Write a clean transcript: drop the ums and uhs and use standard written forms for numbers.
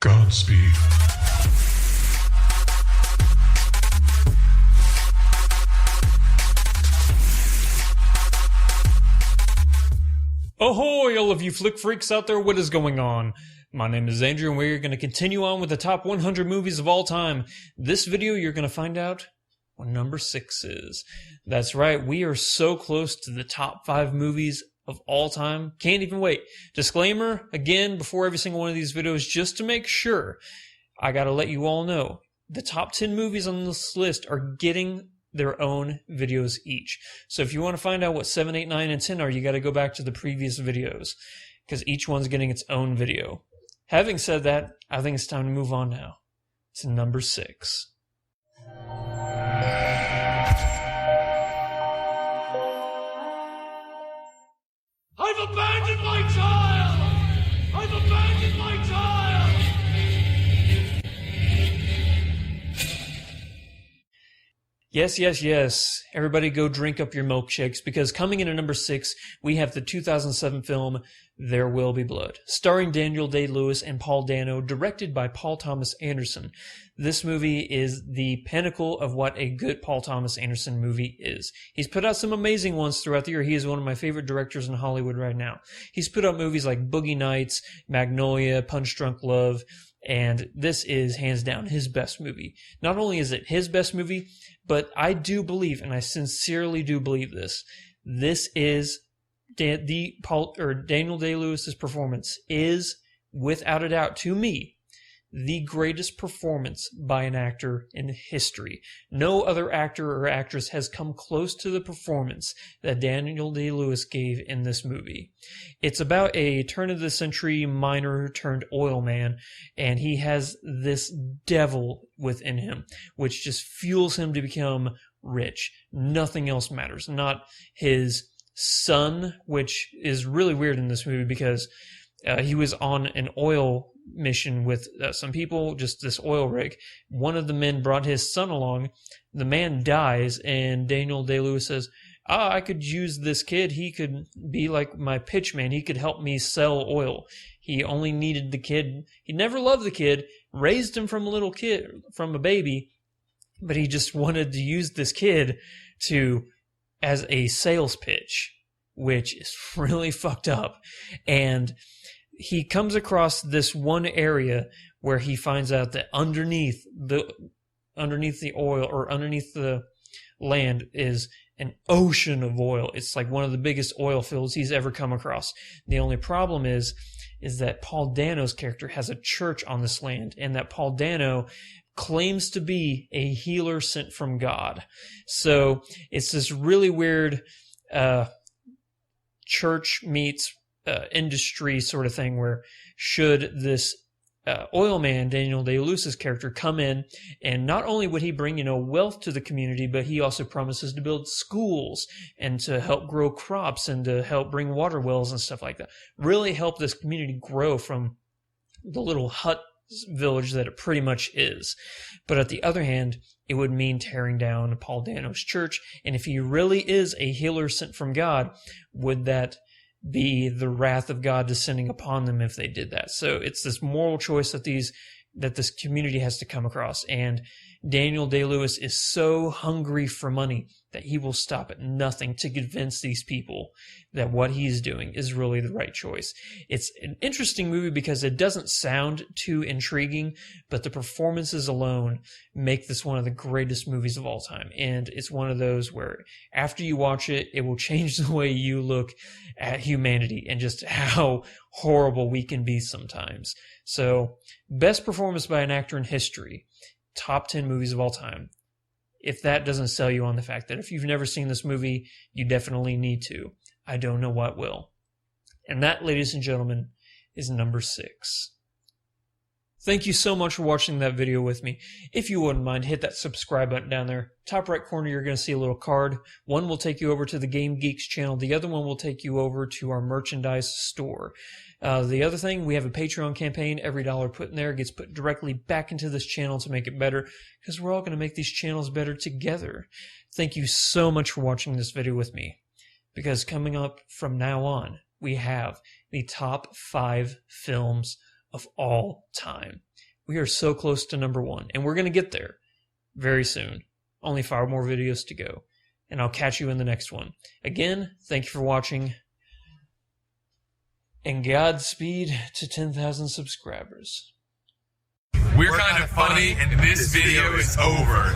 Godspeed. Ahoy, all of you flick freaks out there, what is going on? My name is Andrew, and we're going to continue on with the top 100 movies of all time. This video, you're going to find out what number 6 is. That's right, we are so close to the top 5 movies of all time. Can't even wait. Disclaimer, again, before every single one of these videos, just to make sure, I got to let you all know, the top 10 movies on this list are getting their own videos each. So if you want to find out what 7, 8, 9, and 10 are, you got to go back to the previous videos, because each one's getting its own video. Having said that, I think it's time to move on now to number 6. I've abandoned my child! I've abandoned my child! Yes. Everybody go drink up your milkshakes, because coming in at number 6, we have the 2007 film There Will Be Blood, starring Daniel Day-Lewis and Paul Dano, directed by Paul Thomas Anderson. This movie is the pinnacle of what a good Paul Thomas Anderson movie is. He's put out some amazing ones throughout the year. He is one of my favorite directors in Hollywood right now. He's put out movies like Boogie Nights, Magnolia, Punch Drunk Love, and this is hands down his best movie. Not only is it his best movie, but I do believe, and I sincerely do believe this is Daniel Day-Lewis's performance is, without a doubt, to me, the greatest performance by an actor in history. No other actor or actress has come close to the performance that Daniel Day-Lewis gave in this movie. It's about a turn-of-the-century miner turned oil man, and he has this devil within him, which just fuels him to become rich. Nothing else matters. Not his son, which is really weird in this movie because he was on an oil mission with some people, just this oil rig. One of the men brought his son along. The man dies, and Daniel Day-Lewis says, I could use this kid. He could be like my pitch man. He could help me sell oil. He only needed the kid. He never loved the kid, raised him from a baby, but he just wanted to use this kid as a sales pitch, which is really fucked up. And he comes across this one area where he finds out that underneath the oil, or underneath the land, is an ocean of oil. It's like one of the biggest oil fields he's ever come across. The only problem is that Paul Dano's character has a church on this land, and that Paul Dano claims to be a healer sent from God. So it's this really weird church meets industry sort of thing, where should this oil man, Daniel Day-Lewis's character, come in, and not only would he bring, wealth to the community, but he also promises to build schools and to help grow crops and to help bring water wells and stuff like that. Really help this community grow from the little hut village that it pretty much is. But at the other hand, it would mean tearing down Paul Dano's church. And if he really is a healer sent from God, would that be the wrath of God descending upon them if they did that? So it's this moral choice that this community has to come across. And Daniel Day-Lewis is so hungry for money that he will stop at nothing to convince these people that what he's doing is really the right choice. It's an interesting movie because it doesn't sound too intriguing, but the performances alone make this one of the greatest movies of all time. And it's one of those where after you watch it, it will change the way you look at humanity and just how horrible we can be sometimes. So, best performance by an actor in history. Top 10 movies of all time. If that doesn't sell you on the fact that if you've never seen this movie, you definitely need to, I don't know what will. And that, ladies and gentlemen, is number 6. Thank you so much for watching that video with me. If you wouldn't mind, hit that subscribe button down there. Top right corner, you're going to see a little card. One will take you over to the Game Geeks channel. The other one will take you over to our merchandise store. The other thing, we have a Patreon campaign. Every dollar put in there gets put directly back into this channel to make it better, because we're all going to make these channels better together. Thank you so much for watching this video with me, because coming up from now on, we have the top 5 films of all time. We are so close to number 1, and we're going to get there very soon. Only 5 more videos to go, and I'll catch you in the next one. Again, thank you for watching, and Godspeed to 10,000 subscribers. We're kind of funny, and this video is over.